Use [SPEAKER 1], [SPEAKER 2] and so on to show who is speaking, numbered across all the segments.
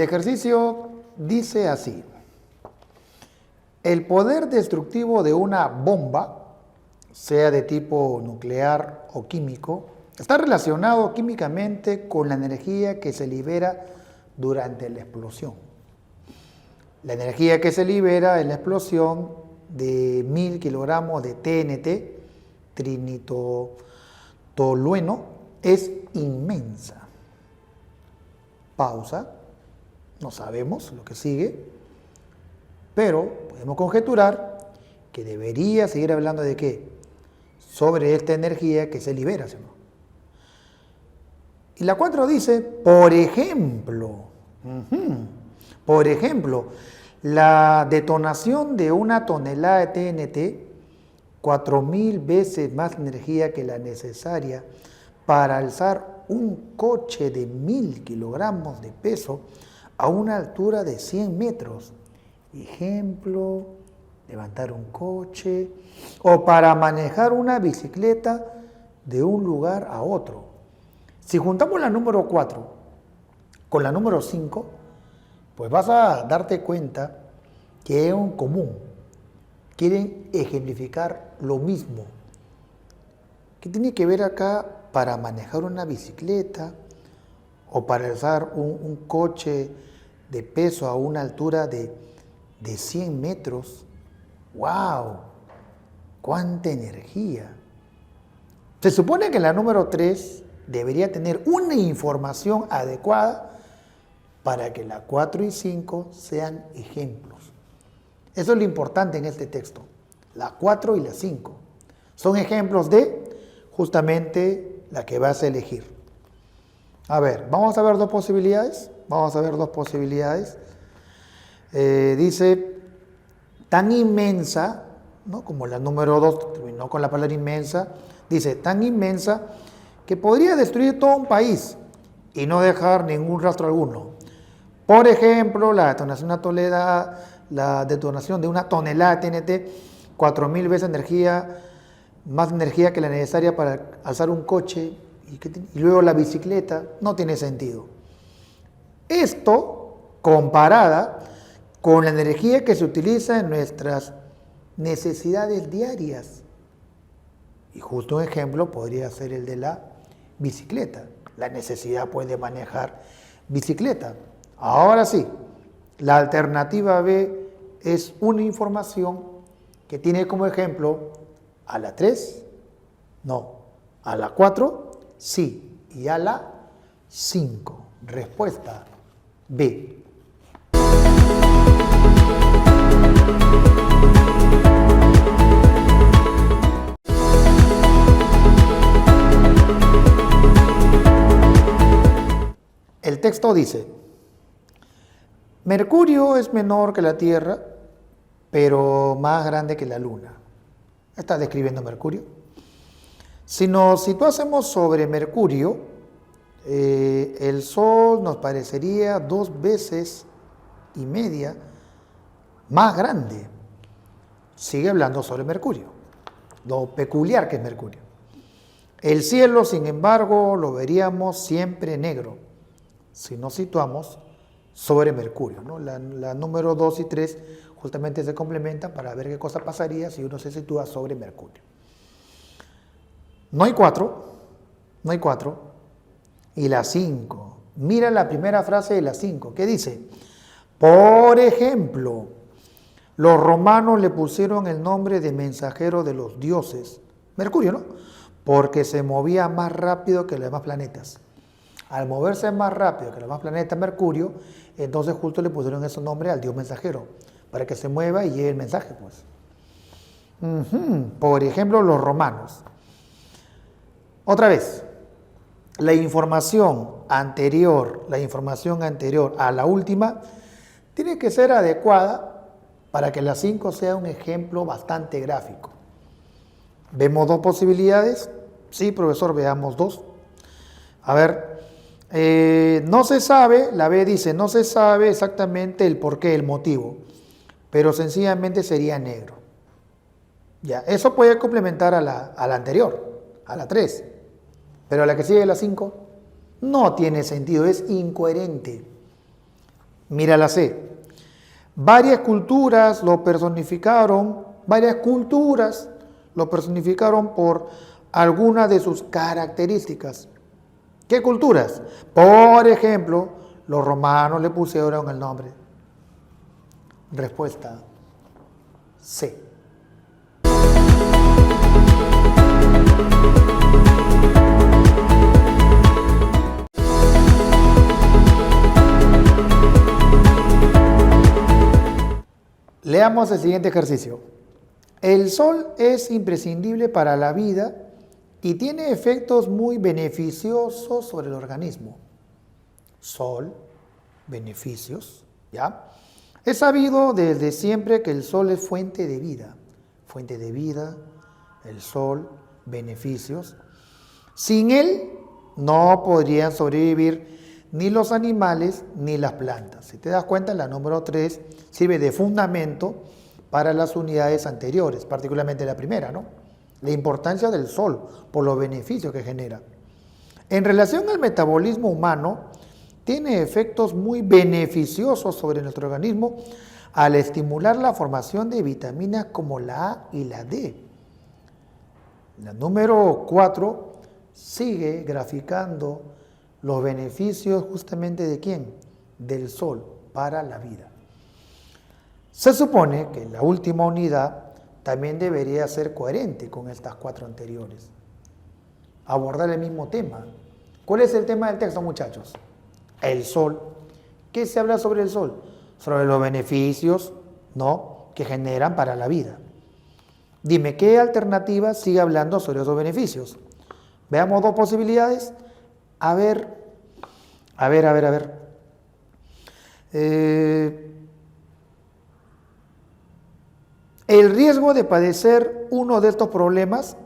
[SPEAKER 1] ejercicio dice así: el poder destructivo de una bomba, sea de tipo nuclear o químico, está relacionado químicamente con la energía que se libera durante la explosión. La energía que se libera en la explosión de 1000 kilogramos de TNT, trinitolueno, es inmensa. Pausa. No sabemos lo que sigue, pero podemos conjeturar que debería seguir hablando de qué, sobre esta energía que se libera, ¿sí o no? Y la 4 dice, por ejemplo, la detonación de una tonelada de TNT, 4000 veces más energía que la necesaria para alzar un coche de 1000 kilogramos de peso a una altura de 100 metros. Ejemplo, levantar un coche o para manejar una bicicleta de un lugar a otro. Si juntamos la número 4 con la número 5, pues vas a darte cuenta que es un común. Quieren ejemplificar lo mismo. ¿Qué tiene que ver acá para manejar una bicicleta o para alzar un coche de peso a una altura de 100 metros? ¡Wow! ¡Cuánta energía! Se supone que la número 3 debería tener una información adecuada para que la 4 y 5 sean ejemplos. Eso es lo importante en este texto. La 4 y la 5 son ejemplos de justamente la que vas a elegir. A ver, vamos a ver dos posibilidades. Dice, tan inmensa, ¿no? Como la número 2 terminó con la palabra inmensa, dice, tan inmensa que podría destruir todo un país y no dejar ningún rastro alguno. Por ejemplo, la detonación de una tonelada de TNT, 4000 veces más energía que la necesaria para alzar un coche y luego la bicicleta, no tiene sentido. Esto comparada con la energía que se utiliza en nuestras necesidades diarias. Y justo un ejemplo podría ser el de la bicicleta. La necesidad puede manejar bicicleta. Ahora sí, la alternativa B es una información que tiene como ejemplo a la 3, no, a la 4, sí, y a la 5. Respuesta B. El texto dice, Mercurio es menor que la Tierra, pero más grande que la Luna. Está describiendo Mercurio. Si nos situásemos sobre Mercurio, el Sol nos parecería 2 veces y media más grande. Sigue hablando sobre Mercurio, lo peculiar que es Mercurio. El cielo, sin embargo, lo veríamos siempre negro si nos situamos sobre Mercurio, ¿no? La número 2 y 3 justamente se complementan para ver qué cosa pasaría si uno se sitúa sobre Mercurio. No hay 4. Y la 5. Mira la primera frase de la 5. ¿Qué dice? Por ejemplo, los romanos le pusieron el nombre de mensajero de los dioses. Mercurio, ¿no? Porque se movía más rápido que los demás planetas. Al moverse más rápido que los demás planetas, Mercurio, entonces justo le pusieron ese nombre al dios mensajero, para que se mueva y lleve el mensaje, pues. Por ejemplo, los romanos. Otra vez, la información anterior a la última tiene que ser adecuada para que la 5 sea un ejemplo bastante gráfico. ¿Vemos dos posibilidades? Sí, profesor, veamos dos. A ver, no se sabe, la B dice, no se sabe exactamente el porqué, el motivo, pero sencillamente sería negro. Ya, eso puede complementar a la anterior, a la 3, pero a la que sigue la 5 no tiene sentido, es incoherente. Mira la C. Varias culturas lo personificaron por alguna de sus características. ¿Qué culturas? Por ejemplo, los romanos le pusieron el nombre. Respuesta C. Leamos el siguiente ejercicio. El sol es imprescindible para la vida y tiene efectos muy beneficiosos sobre el organismo. Sol, beneficios, ¿ya? Es sabido desde siempre que el sol es fuente de vida. Fuente de vida, el sol, beneficios. Sin él no podrían sobrevivir ni los animales ni las plantas. Si te das cuenta, la número 3 sirve de fundamento para las unidades anteriores, particularmente la primera, ¿no? La importancia del sol por los beneficios que genera. En relación al metabolismo humano, tiene efectos muy beneficiosos sobre nuestro organismo al estimular la formación de vitaminas como la A y la D. La número 4 sigue graficando los beneficios justamente ¿de quién? Del sol para la vida. Se supone que la última unidad también debería ser coherente con estas 4 anteriores. Abordar el mismo tema. ¿Cuál es el tema del texto, muchachos? El sol. ¿Qué se habla sobre el sol? Sobre los beneficios, ¿no?, que generan para la vida. Dime, ¿qué alternativa sigue hablando sobre esos beneficios? Veamos 2 posibilidades. A ver. El riesgo de padecer uno de estos problemas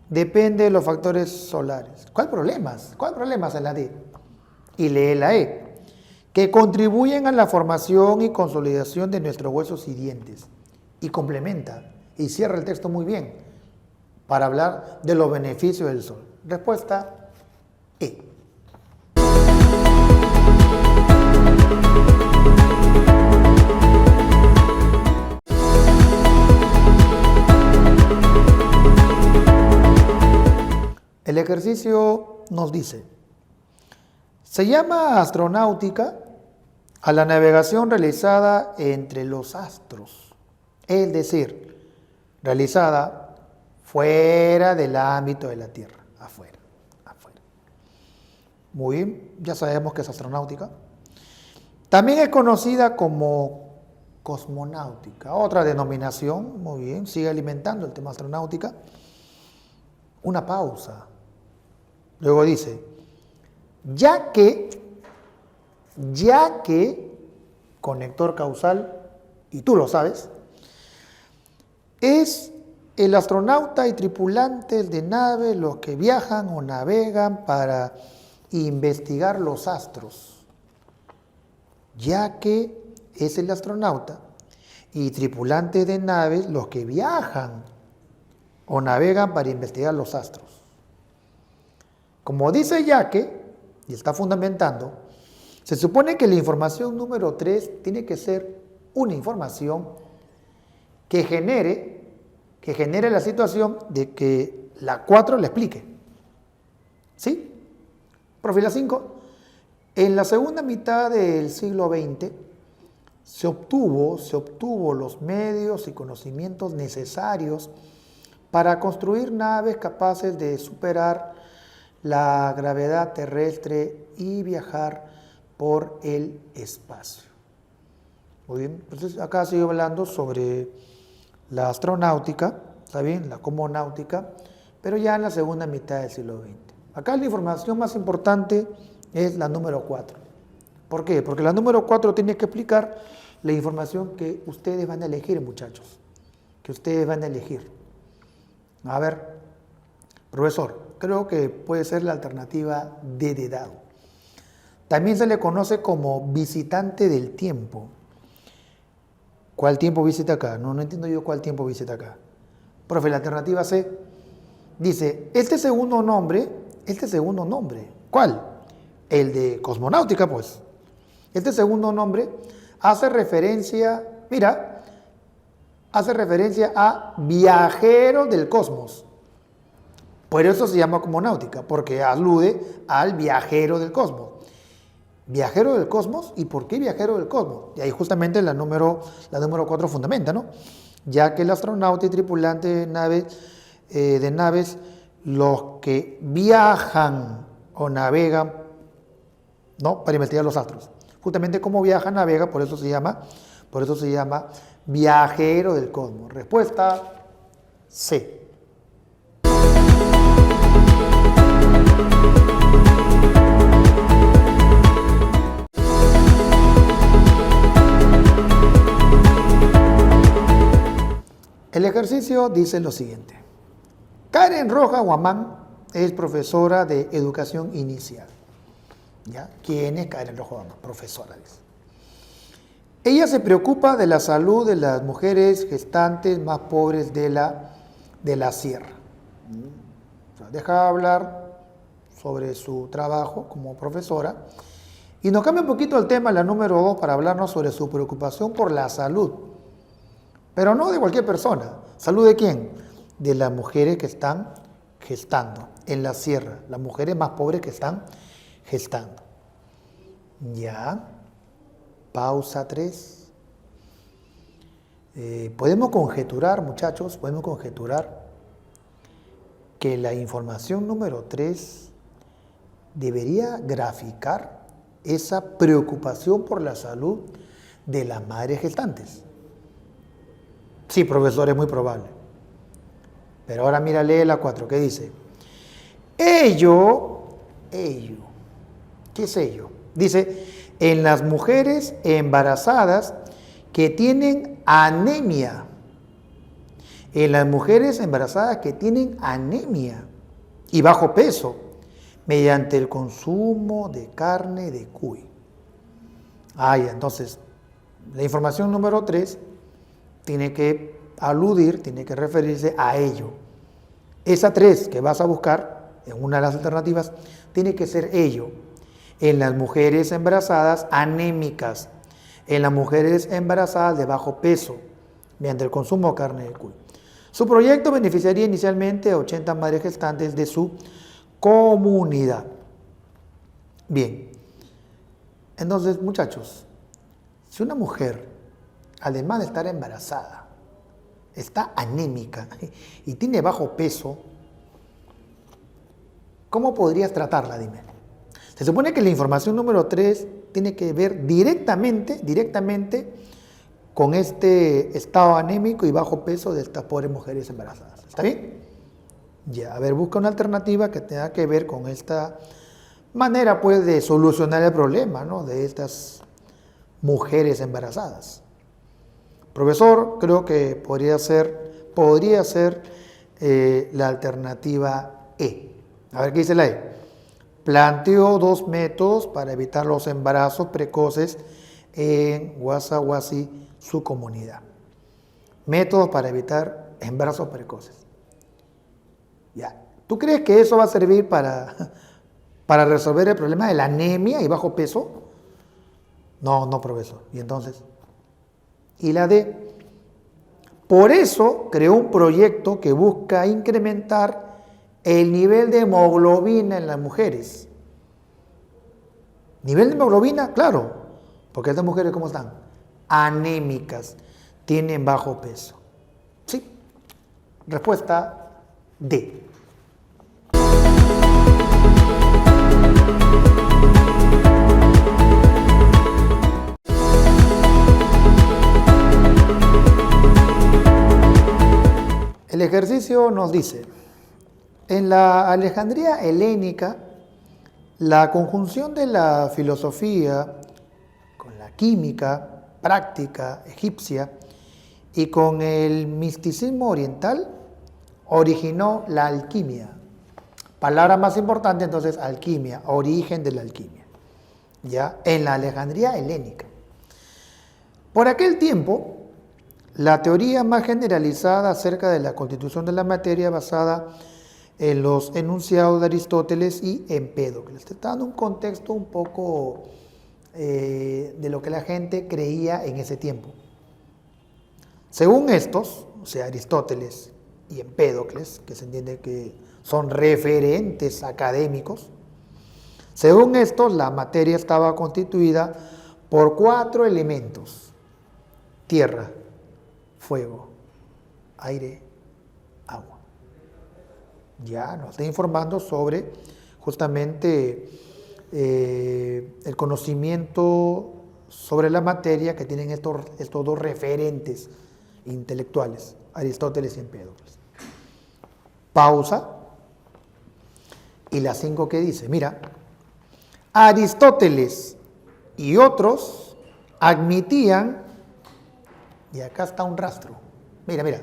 [SPEAKER 1] depende de los factores solares. ¿Cuál problemas? ¿Cuál problemas en la D? Y lee la E. Que contribuyen a la formación y consolidación de nuestros huesos y dientes. Y complementa y cierra el texto muy bien para hablar de los beneficios del sol. Respuesta E. El ejercicio nos dice, se llama astronáutica a la navegación realizada entre los astros, es decir, realizada fuera del ámbito de la Tierra, afuera. Muy bien, ya sabemos que es astronáutica. También es conocida como cosmonáutica, otra denominación, muy bien, sigue alimentando el tema astronáutica. Una pausa. Luego dice, ya que, conector causal, y tú lo sabes, es el astronauta y tripulantes de naves los que viajan o navegan para investigar los astros. Ya que es el astronauta y tripulantes de naves los que viajan o navegan para investigar los astros. Como dice Yaque, y está fundamentando, se supone que la información número 3 tiene que ser una información que genere la situación de que la 4 la explique. ¿Sí? Profe, la 5. En la segunda mitad del siglo XX se obtuvo los medios y conocimientos necesarios para construir naves capaces de superar la gravedad terrestre y viajar por el espacio. Muy bien, entonces acá sigo hablando sobre la astronáutica, ¿está bien? La cosmonáutica, pero ya en la segunda mitad del siglo XX. Acá la información más importante es la número 4. ¿Por qué? Porque la número 4 tiene que explicar la información que ustedes van a elegir, muchachos, que ustedes van a elegir. A ver, profesor, creo que puede ser la alternativa D de dado. También se le conoce como visitante del tiempo. ¿Cuál tiempo visita acá? No entiendo yo cuál tiempo visita acá. Profe, la alternativa C dice, este segundo nombre, ¿cuál? El de cosmonáutica, pues. Este segundo nombre hace referencia, mira, hace referencia a viajero del cosmos. Por eso se llama cosmonáutica, porque alude al viajero del cosmos. Viajero del cosmos, ¿y por qué viajero del cosmos? Y ahí justamente la número 4 fundamenta, ¿no? Ya que el astronauta y tripulante de naves, los que viajan o navegan, ¿no?, para investigar los astros. Justamente como viaja, navega, por eso se llama viajero del cosmos. Respuesta C. El ejercicio dice lo siguiente. Karen Rojas Guamán es profesora de educación inicial. ¿Ya? ¿Quién es Karen Rojas Guamán? Profesora. Ella se preocupa de la salud de las mujeres gestantes más pobres de la sierra. O sea, deja hablar sobre su trabajo como profesora y nos cambia un poquito el tema, la número 2, para hablarnos sobre su preocupación por la salud. Pero no de cualquier persona. ¿Salud de quién? De las mujeres que están gestando en la sierra. Las mujeres más pobres que están gestando. Ya. Pausa 3. Podemos conjeturar, muchachos, que la información número 3 debería graficar esa preocupación por la salud de las madres gestantes. Sí, profesor, es muy probable. Pero ahora mira, lee la 4, ¿qué dice? Ello, ¿qué es ello? Dice, en las mujeres embarazadas que tienen anemia. En las mujeres embarazadas que tienen anemia y bajo peso, mediante el consumo de carne de cuy. Entonces, la información número 3 tiene que aludir, tiene que referirse a ello. Esa 3 que vas a buscar en una de las alternativas tiene que ser ello. En las mujeres embarazadas anémicas, en las mujeres embarazadas de bajo peso, mediante el consumo de carne de cuy. Su proyecto beneficiaría inicialmente a 80 madres gestantes de su comunidad. Bien, entonces, muchachos, si una mujer, además de estar embarazada, está anémica y tiene bajo peso, ¿cómo podrías tratarla? Dime. Se supone que la información número 3 tiene que ver directamente con este estado anémico y bajo peso de estas pobres mujeres embarazadas. ¿Está bien? Ya, a ver, busca una alternativa que tenga que ver con esta manera, pues, de solucionar el problema, ¿no?, de estas mujeres embarazadas. Profesor, creo que podría ser la alternativa E. A ver qué dice la E. Planteó 2 métodos para evitar los embarazos precoces en Guasaguasi, su comunidad. Métodos para evitar embarazos precoces. Ya. ¿Tú crees que eso va a servir para resolver el problema de la anemia y bajo peso? No, profesor. ¿Y entonces? Y la D. Por eso creó un proyecto que busca incrementar el nivel de hemoglobina en las mujeres. ¿Nivel de hemoglobina? Claro, porque estas mujeres, ¿cómo están? Anémicas, tienen bajo peso. Sí. Respuesta D. El ejercicio nos dice, en la Alejandría helénica, la conjunción de la filosofía con la química práctica egipcia y con el misticismo oriental originó la alquimia. Palabra más importante entonces, alquimia, origen de la alquimia, ya en la Alejandría helénica. Por aquel tiempo, la teoría más generalizada acerca de la constitución de la materia basada en los enunciados de Aristóteles y Empédocles. Te está dando un contexto un poco de lo que la gente creía en ese tiempo. Según estos, o sea, Aristóteles y Empédocles, que se entiende que son referentes académicos, según estos, la materia estaba constituida por 4 elementos: tierra, fuego, aire, agua. Ya nos está informando sobre justamente el conocimiento sobre la materia que tienen estos dos referentes intelectuales, Aristóteles y Empédocles. Pausa. Y la 5 que dice, mira, Aristóteles y otros admitían, y acá está un rastro, mira,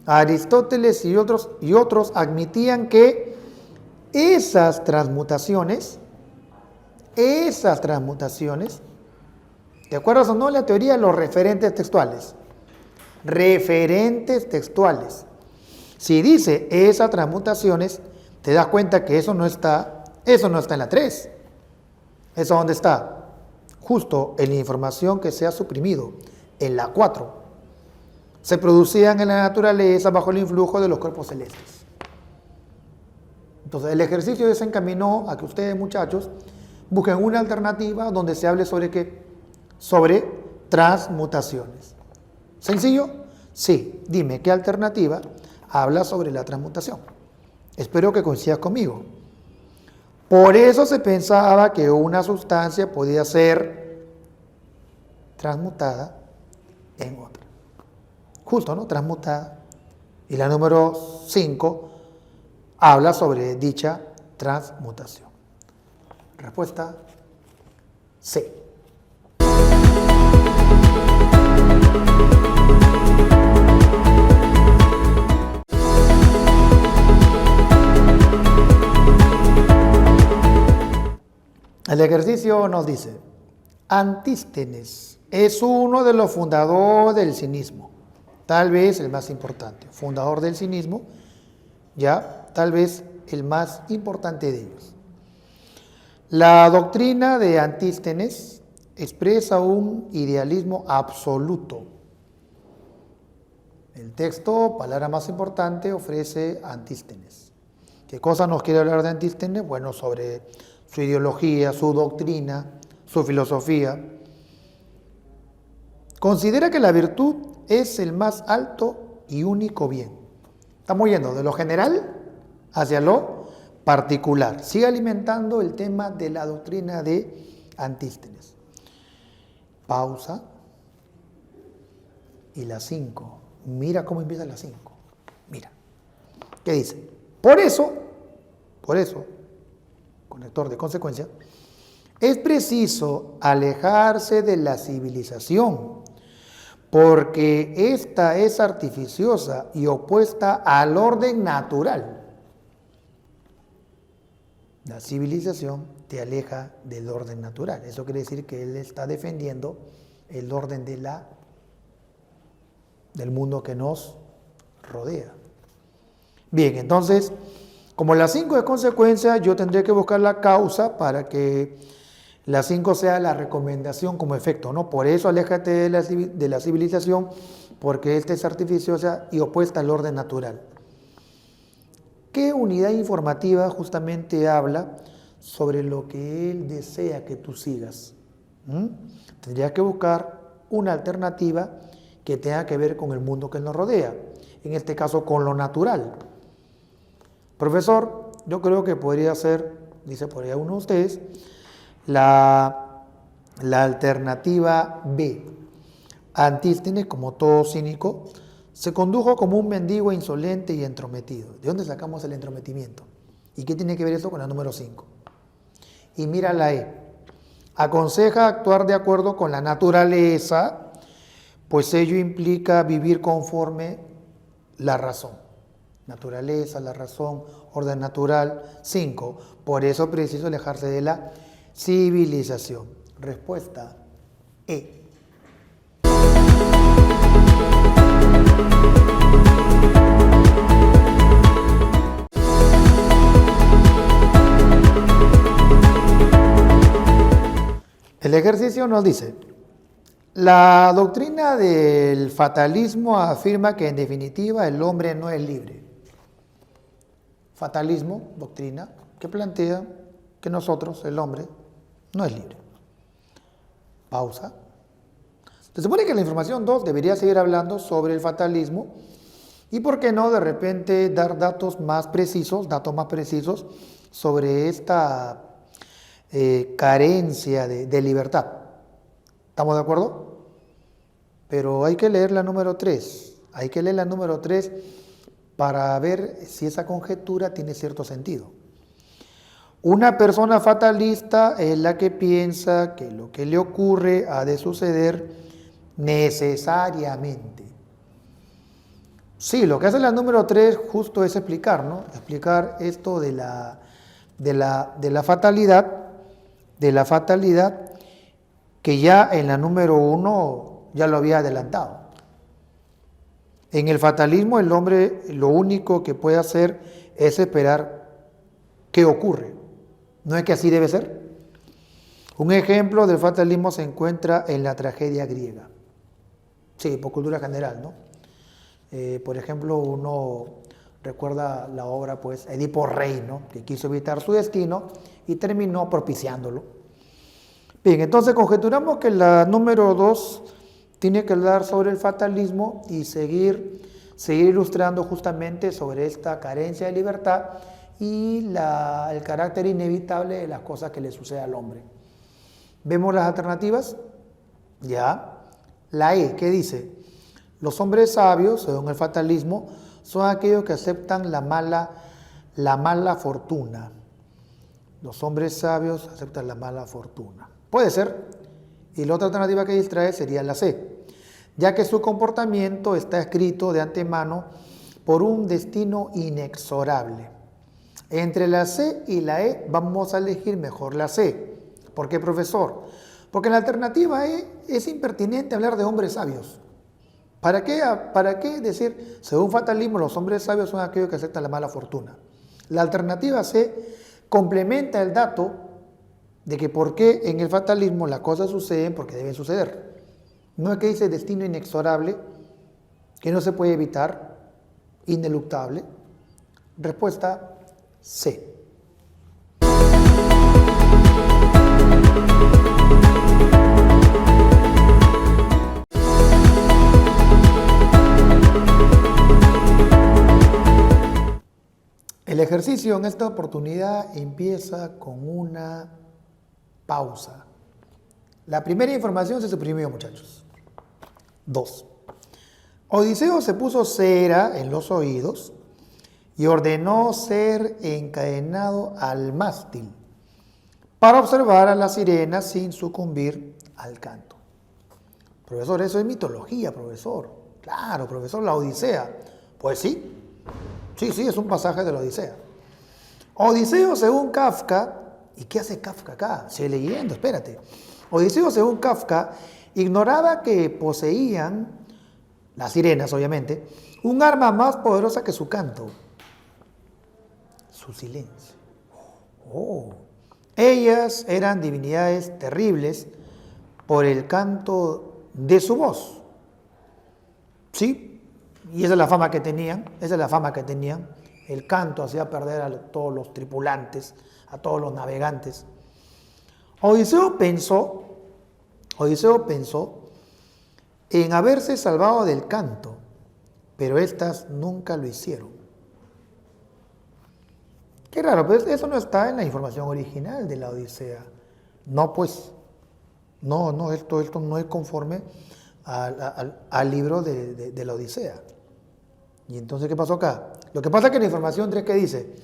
[SPEAKER 1] Aristóteles y otros admitían que esas transmutaciones, ¿te acuerdas o no la teoría de los referentes textuales? Referentes textuales. Si dice esas transmutaciones, te das cuenta que eso no está en la 3. ¿Eso dónde está? Justo en la información que se ha suprimido, en la 4. Se producían en la naturaleza bajo el influjo de los cuerpos celestes. Entonces, el ejercicio desencaminó a que ustedes, muchachos, busquen una alternativa donde se hable sobre qué, sobre transmutaciones. ¿Sencillo? Sí. Dime, ¿qué alternativa habla sobre la transmutación? Espero que coincidas conmigo. Por eso se pensaba que una sustancia podía ser transmutada en otra. Justo, ¿no? Transmutada. Y la número 5 habla sobre dicha transmutación. Respuesta C. El ejercicio nos dice, Antístenes es uno de los fundadores del cinismo, tal vez el más importante, fundador del cinismo, ya, tal vez el más importante de ellos. La doctrina de Antístenes expresa un idealismo absoluto. El texto, palabra más importante, ofrece Antístenes. ¿Qué cosa nos quiere hablar de Antístenes? Bueno, sobre su ideología, su doctrina, su filosofía. Considera que la virtud es el más alto y único bien. Estamos yendo de lo general hacia lo particular. Sigue alimentando el tema de la doctrina de Antístenes. Pausa. Y la 5. Mira cómo empieza la 5. Mira. ¿Qué dice? Por eso, conector de consecuencia, es preciso alejarse de la civilización, porque esta es artificiosa y opuesta al orden natural. La civilización te aleja del orden natural. Eso quiere decir que él está defendiendo el orden del mundo que nos rodea. Bien, entonces, como la 5 es consecuencia, yo tendré que buscar la causa para que la 5 sea la recomendación como efecto, ¿no? Por eso aléjate de la civilización, porque esta es artificiosa y opuesta al orden natural. ¿Qué unidad informativa justamente habla sobre lo que él desea que tú sigas? Tendrías que buscar una alternativa que tenga que ver con el mundo que nos rodea, en este caso con lo natural. Profesor, yo creo que podría ser, dice por ahí uno de ustedes, la alternativa B. Antístenes, como todo cínico, se condujo como un mendigo insolente y entrometido. ¿De dónde sacamos el entrometimiento? ¿Y qué tiene que ver eso con la número 5? Y mira la E. Aconseja actuar de acuerdo con la naturaleza, pues ello implica vivir conforme la razón. Naturaleza, la razón, orden natural. 5. Por eso preciso alejarse de la civilización. Respuesta E. El ejercicio nos dice, la doctrina del fatalismo afirma que en definitiva el hombre no es libre. Fatalismo, doctrina, que plantea que nosotros, el hombre, no es libre. Pausa. Se supone que la información 2 debería seguir hablando sobre el fatalismo y, ¿por qué no, de repente dar datos más precisos sobre esta carencia de libertad? ¿Estamos de acuerdo? Pero hay que leer la número 3. Hay que leer la número 3 para ver si esa conjetura tiene cierto sentido. Una persona fatalista es la que piensa que lo que le ocurre ha de suceder necesariamente. Sí, lo que hace la número 3 justo es explicar, ¿no? Explicar esto de la fatalidad, que ya en la número 1 ya lo había adelantado. En el fatalismo el hombre lo único que puede hacer es esperar qué ocurre. ¿No es que así debe ser? Un ejemplo del fatalismo se encuentra en la tragedia griega. Sí, por cultura general, ¿no? Por ejemplo, uno recuerda la obra, pues, Edipo Rey, ¿no? Que quiso evitar su destino y terminó propiciándolo. Bien, entonces conjeturamos que la número 2 tiene que hablar sobre el fatalismo y seguir ilustrando justamente sobre esta carencia de libertad y el carácter inevitable de las cosas que le sucede al hombre. ¿Vemos las alternativas? Ya. La E, ¿qué dice? Los hombres sabios, según el fatalismo, son aquellos que aceptan la mala fortuna. Los hombres sabios aceptan la mala fortuna. Puede ser. Y la otra alternativa que distrae sería la C, ya que su comportamiento está escrito de antemano por un destino inexorable. Entre la C y la E vamos a elegir mejor la C. ¿Por qué, profesor? Porque en la alternativa E es impertinente hablar de hombres sabios. ¿Para qué decir, según fatalismo, los hombres sabios son aquellos que aceptan la mala fortuna? La alternativa C complementa el dato de que por qué en el fatalismo las cosas suceden porque deben suceder. No es que dice destino inexorable, que no se puede evitar, ineluctable. Respuesta C. El ejercicio en esta oportunidad empieza con una pausa. La primera información se suprimió, muchachos. 2. Odiseo se puso cera en los oídos y ordenó ser encadenado al mástil para observar a las sirenas sin sucumbir al canto. Profesor, eso es mitología, profesor. Claro, profesor, la Odisea. Pues sí. Sí, es un pasaje de la Odisea. Odiseo, según Kafka, ¿y qué hace Kafka acá? Sigue leyendo, espérate. Odiseo, según Kafka, ignoraba que poseían, las sirenas obviamente, un arma más poderosa que su canto, su silencio. Ellas eran divinidades terribles por el canto de su voz. ¿Sí? Y esa es la fama que tenían, El canto hacía perder a todos los tripulantes, a todos los navegantes. Odiseo pensó en haberse salvado del canto, pero éstas nunca lo hicieron. Qué raro, pues eso no está en la información original de la Odisea. No, pues, no, esto no es conforme al libro de la Odisea. ¿Y entonces qué pasó acá? Lo que pasa es que la información 3 que dice,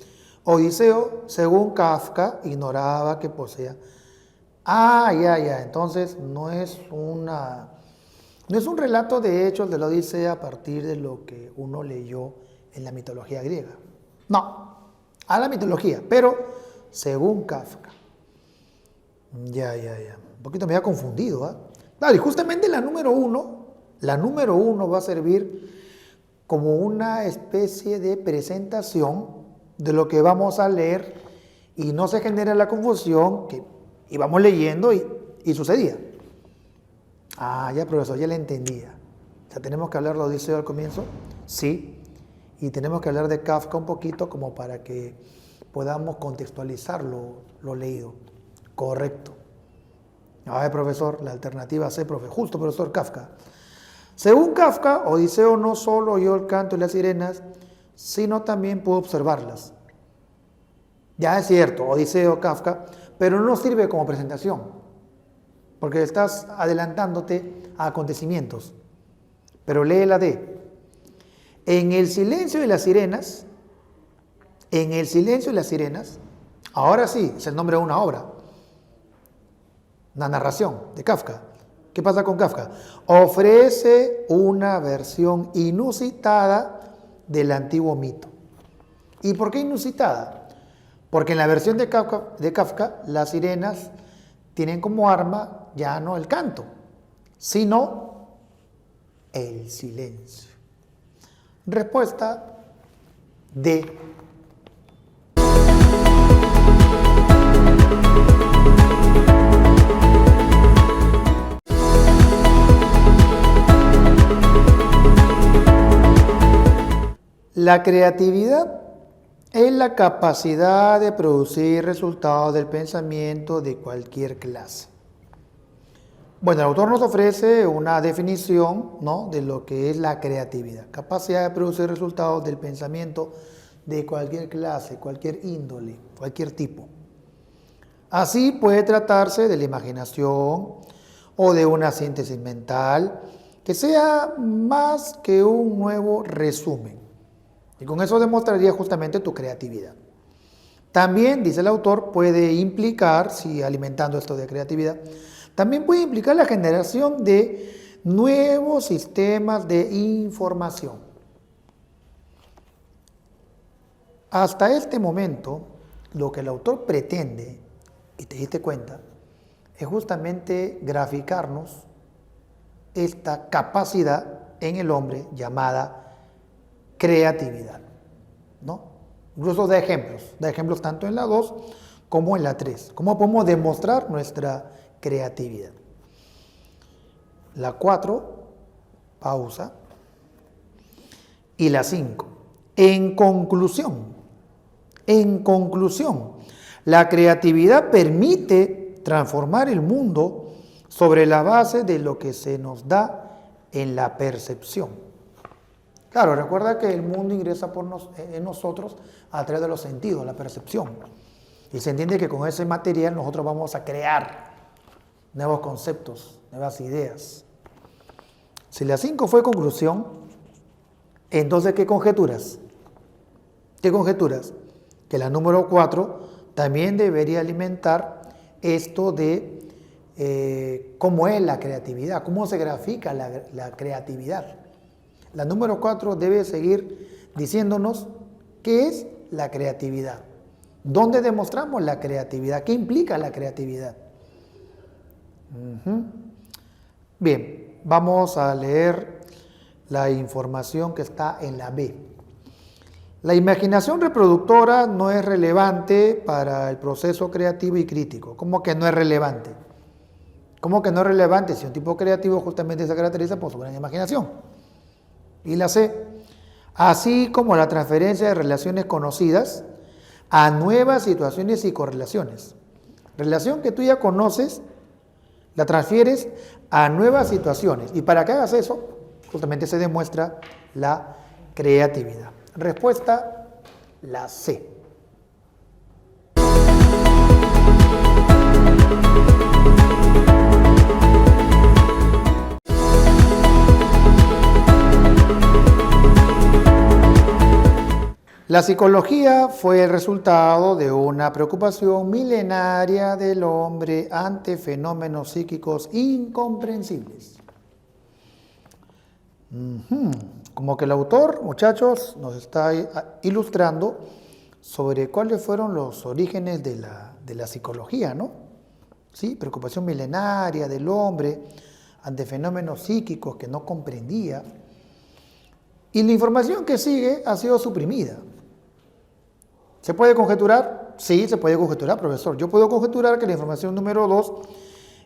[SPEAKER 1] Odiseo, según Kafka, ignoraba que poseía. Entonces no es un relato de hechos de la Odisea a partir de lo que uno leyó en la mitología griega. No, a la mitología, pero según Kafka. Un poquito me había confundido, ¿ah? Claro, y justamente la número uno va a servir como una especie de presentación de lo que vamos a leer y no se genera la confusión y vamos leyendo y Y sucedía. Ah, ya profesor, ya le entendía. O sea, ¿tenemos que hablar de Odiseo al comienzo? Sí. Y tenemos que hablar de Kafka un poquito como para que podamos contextualizar lo leído. Correcto. Ay, profesor, la alternativa C, profe. Justo, profesor, Kafka. Según Kafka, Odiseo no solo oyó el canto de las sirenas, sino también pudo observarlas. Ya es cierto, Odiseo, Kafka, pero no sirve como presentación, porque estás adelantándote a acontecimientos. Pero lee la D. En el silencio de las sirenas, ahora sí, es el nombre de una obra, una narración de Kafka. ¿Qué pasa con Kafka? Ofrece una versión inusitada del antiguo mito. ¿Y por qué inusitada? Porque en la versión de Kafka, las sirenas tienen como arma ya no el canto, sino el silencio. Respuesta D. La creatividad es la capacidad de producir resultados del pensamiento de cualquier clase. Bueno, el autor nos ofrece una definición, ¿no?, de lo que es la creatividad. Capacidad de producir resultados del pensamiento de cualquier clase, cualquier índole, cualquier tipo. Así puede tratarse de la imaginación o de una síntesis mental que sea más que un nuevo resumen. Y con eso demostraría justamente tu creatividad. También, dice el autor, puede implicar, si alimentando esto de creatividad, también puede implicar la generación de nuevos sistemas de información. Hasta este momento, lo que el autor pretende, y te diste cuenta, es justamente graficarnos esta capacidad en el hombre llamada creatividad, ¿no? Incluso da ejemplos tanto en la 2 como en la 3. ¿Cómo podemos demostrar nuestra creatividad? La 4, pausa, y la 5. En conclusión, la creatividad permite transformar el mundo sobre la base de lo que se nos da en la percepción. Claro, recuerda que el mundo ingresa en nosotros a través de los sentidos, la percepción. Y se entiende que con ese material nosotros vamos a crear nuevos conceptos, nuevas ideas. Si la 5 fue conclusión, entonces ¿qué conjeturas? ¿Qué conjeturas? Que la número 4 también debería alimentar esto de cómo es la creatividad, cómo se grafica la creatividad. La número 4 debe seguir diciéndonos qué es la creatividad. ¿Dónde demostramos la creatividad? ¿Qué implica la creatividad? Bien, vamos a leer la información que está en la B. La imaginación reproductora no es relevante para el proceso creativo y crítico. ¿Cómo que no es relevante? ¿Cómo que no es relevante si un tipo creativo justamente se caracteriza por su gran imaginación? Y la C, así como la transferencia de relaciones conocidas a nuevas situaciones y correlaciones. Relación que tú ya conoces, la transfieres a nuevas situaciones. Y para que hagas eso, justamente se demuestra la creatividad. Respuesta, la C. La psicología fue el resultado de una preocupación milenaria del hombre ante fenómenos psíquicos incomprensibles. Como que el autor, muchachos, nos está ilustrando sobre cuáles fueron los orígenes de la psicología, ¿no? Sí, preocupación milenaria del hombre ante fenómenos psíquicos que no comprendía. Y la información que sigue ha sido suprimida. ¿Se puede conjeturar? Sí, se puede conjeturar, profesor. Yo puedo conjeturar que la información número 2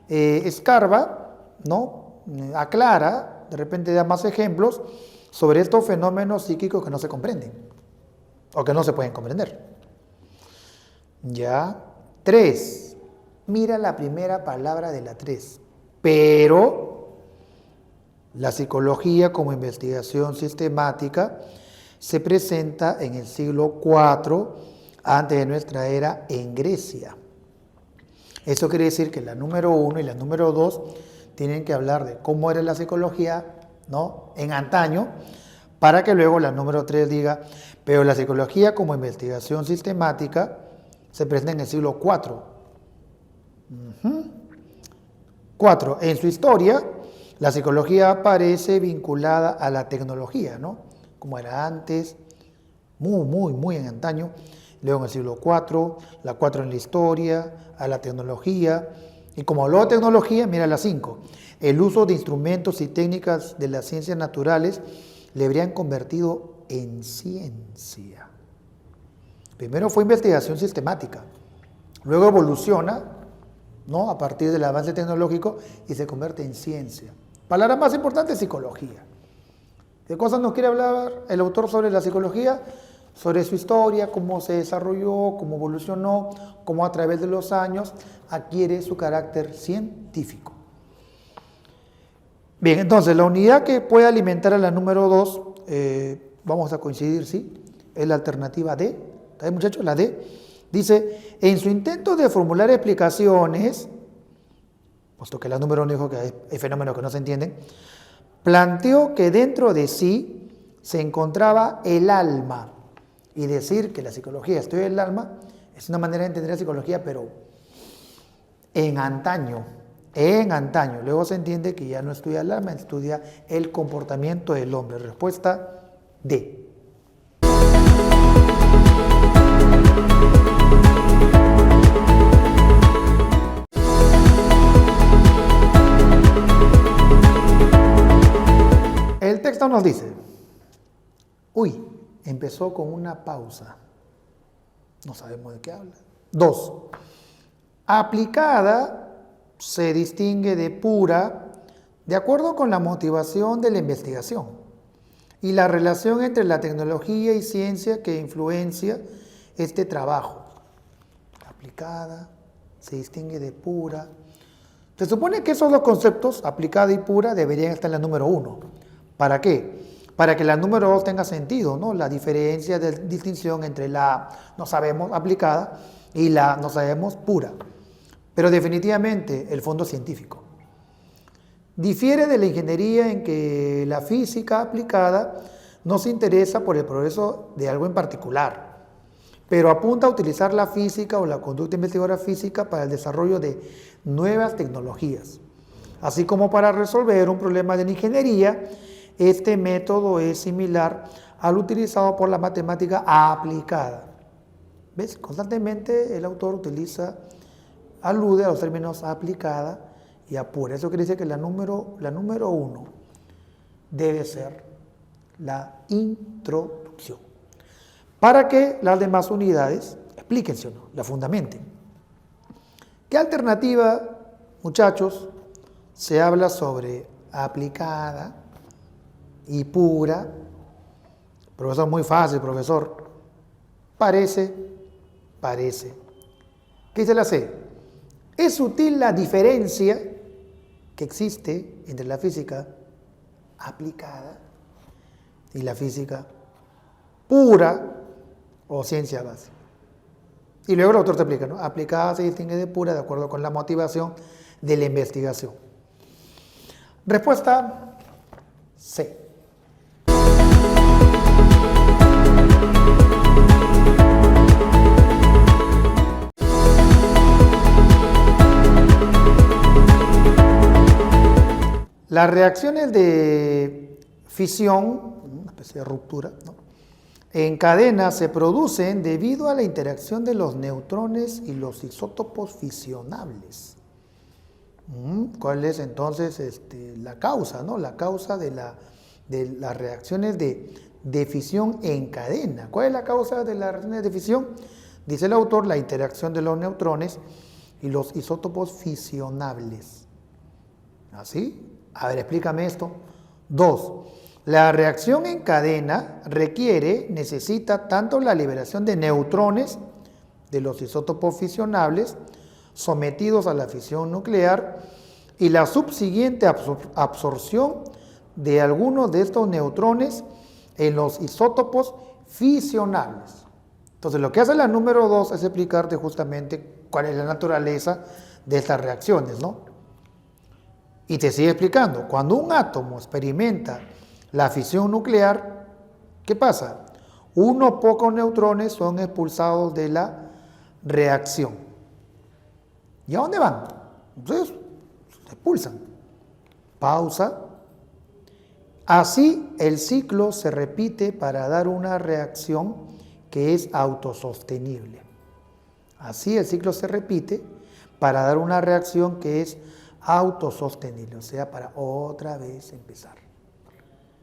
[SPEAKER 1] escarba, ¿no? Aclara, de repente da más ejemplos sobre estos fenómenos psíquicos que no se comprenden o que no se pueden comprender. Ya. 3. Mira la primera palabra de la 3. Pero la psicología como investigación sistemática se presenta en el siglo IV antes de nuestra era en Grecia. Eso quiere decir que la número 1 y la número 2 tienen que hablar de cómo era la psicología, ¿no?, en antaño, para que luego la número 3 diga, pero la psicología como investigación sistemática se presenta en el siglo IV. 4. En su historia, la psicología aparece vinculada a la tecnología, ¿no?, como era antes, muy en antaño. Luego en el siglo IV, la 4 en la historia, a la tecnología. Y como habló de tecnología, mira la 5. El uso de instrumentos y técnicas de las ciencias naturales le habrían convertido en ciencia. Primero fue investigación sistemática, luego evoluciona, ¿no?, a partir del avance tecnológico y se convierte en ciencia. Palabra más importante, psicología. ¿Qué cosas nos quiere hablar el autor sobre la psicología? Sobre su historia, cómo se desarrolló, cómo evolucionó, cómo a través de los años adquiere su carácter científico. Bien, entonces la unidad que puede alimentar a la número 2, vamos a coincidir, ¿sí?, es la alternativa D. ¿Está bien, muchachos? La D. Dice, en su intento de formular explicaciones, puesto que la número 1 dijo que hay fenómenos que no se entienden, planteó que dentro de sí se encontraba el alma. Y decir que la psicología estudia el alma es una manera de entender la psicología, pero en antaño. Luego se entiende que ya no estudia el alma, estudia el comportamiento del hombre. Respuesta D. El texto nos dice, empezó con una pausa, no sabemos de qué habla. 2. Aplicada se distingue de pura de acuerdo con la motivación de la investigación y la relación entre la tecnología y ciencia que influencia este trabajo. Aplicada se distingue de pura. Se supone que esos dos conceptos, aplicada y pura, deberían estar en la número 1. ¿Para qué? Para que la número 2 tenga sentido, ¿no? La diferencia de distinción entre la, no sabemos, aplicada y la, no sabemos, pura. Pero definitivamente el fondo científico. Difiere de la ingeniería en que la física aplicada no se interesa por el progreso de algo en particular, pero apunta a utilizar la física o la conducta investigadora física para el desarrollo de nuevas tecnologías. Así como para resolver un problema de la ingeniería, este método es similar al utilizado por la matemática aplicada. ¿Ves? Constantemente el autor alude a los términos aplicada y apura. Eso quiere decir que la número 1 debe ser la introducción. Para que las demás unidades explíquense o no, la fundamenten. ¿Qué alternativa, muchachos, se habla sobre aplicada y pura? Profesor, muy fácil, profesor. Parece. ¿Qué dice la C? Es sutil la diferencia que existe entre la física aplicada y la física pura o ciencia básica. Y luego el autor te explica, ¿no? Aplicada se distingue de pura de acuerdo con la motivación de la investigación. Respuesta C. Las reacciones de fisión, una especie de ruptura, ¿no?, en cadena se producen debido a la interacción de los neutrones y los isótopos fisionables. ¿Cuál es entonces la causa, ¿no? La causa de las reacciones de fisión en cadena. ¿Cuál es la causa de las reacciones de fisión? Dice el autor, la interacción de los neutrones y los isótopos fisionables. ¿Así? A ver, explícame esto. 2. La reacción en cadena necesita tanto la liberación de neutrones de los isótopos fisionables sometidos a la fisión nuclear y la subsiguiente absorción de algunos de estos neutrones en los isótopos fisionables. Entonces, lo que hace la número 2 es explicarte justamente cuál es la naturaleza de estas reacciones, ¿no? Y te sigue explicando, cuando un átomo experimenta la fisión nuclear, ¿qué pasa? Unos pocos neutrones son expulsados de la reacción. ¿Y a dónde van? Entonces, se expulsan. Pausa. Así el ciclo se repite para dar una reacción que es autosostenible. Así el ciclo se repite para dar una reacción que es autosostenible, o sea, para otra vez empezar.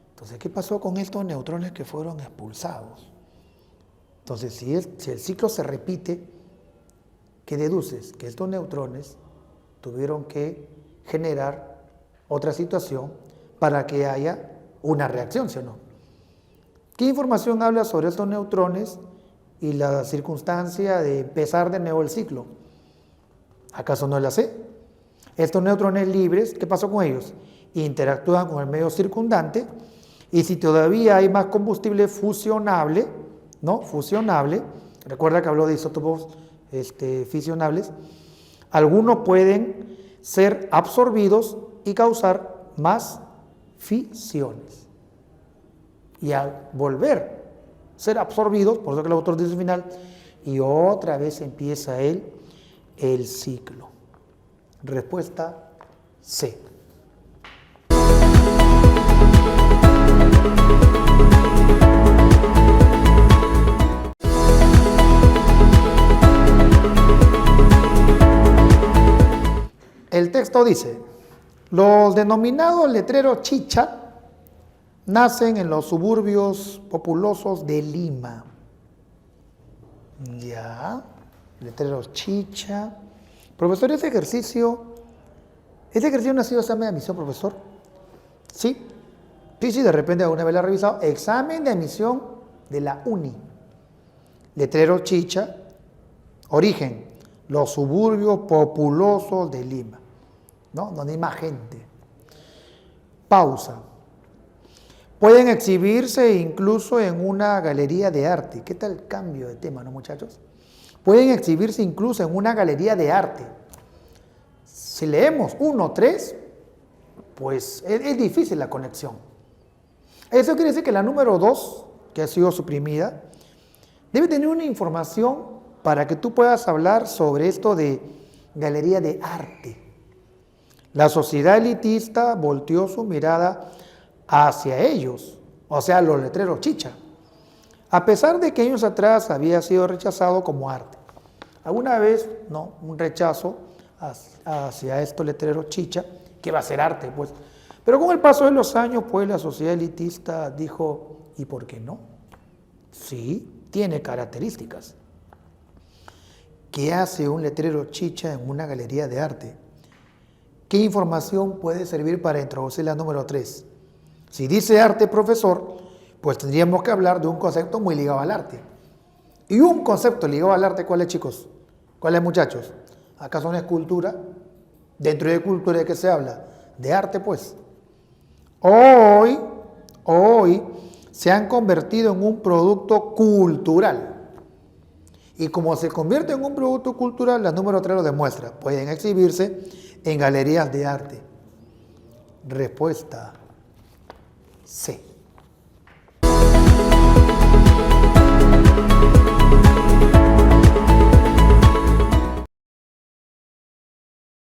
[SPEAKER 1] Entonces, ¿qué pasó con estos neutrones que fueron expulsados? Entonces, si el ciclo se repite, ¿qué deduces? Que estos neutrones tuvieron que generar otra situación para que haya una reacción, ¿sí o no? ¿Qué información habla sobre estos neutrones y la circunstancia de empezar de nuevo el ciclo? ¿Acaso no la sé? Estos neutrones libres, ¿qué pasó con ellos? Interactúan con el medio circundante y si todavía hay más combustible fusionable, ¿no? Fusionable, recuerda que habló de isótopos fisionables, algunos pueden ser absorbidos y causar más fisiones. Y al volver a ser absorbidos, por eso que el autor dice al final, y otra vez empieza el ciclo. Respuesta C. El texto dice, los denominados letreros chicha nacen en los suburbios populosos de Lima. Ya, letreros chicha. Profesor, ¿este ejercicio no ha sido examen de admisión, profesor? Sí, de repente alguna vez lo ha revisado. Examen de admisión de la UNI. Letrero chicha, origen, los suburbios populosos de Lima, ¿no? Donde hay más gente. Pausa. Pueden exhibirse incluso en una galería de arte. ¿Qué tal cambio de tema, no, muchachos? Pueden exhibirse incluso en una galería de arte. Si leemos 1, 3, pues es difícil la conexión. Eso quiere decir que la número 2, que ha sido suprimida, debe tener una información para que tú puedas hablar sobre esto de galería de arte. La sociedad elitista volteó su mirada hacia ellos, o sea, los letreros chicha, a pesar de que años atrás había sido rechazado como arte. Alguna vez, no, un rechazo hacia estos letreros chicha, que va a ser arte, pues. Pero con el paso de los años, pues la sociedad elitista dijo, ¿y por qué no? Sí, tiene características. ¿Qué hace un letrero chicha en una galería de arte? ¿Qué información puede servir para introducir la número 3? Si dice arte, profesor, pues tendríamos que hablar de un concepto muy ligado al arte. ¿Y un concepto ligado al arte cuál es, chicos? ¿Cuál es, muchachos? ¿Acaso no es cultura? Dentro de cultura, ¿de qué se habla? De arte, pues. Hoy se han convertido en un producto cultural. Y como se convierte en un producto cultural, la número 3 lo demuestra. Pueden exhibirse en galerías de arte. Respuesta C.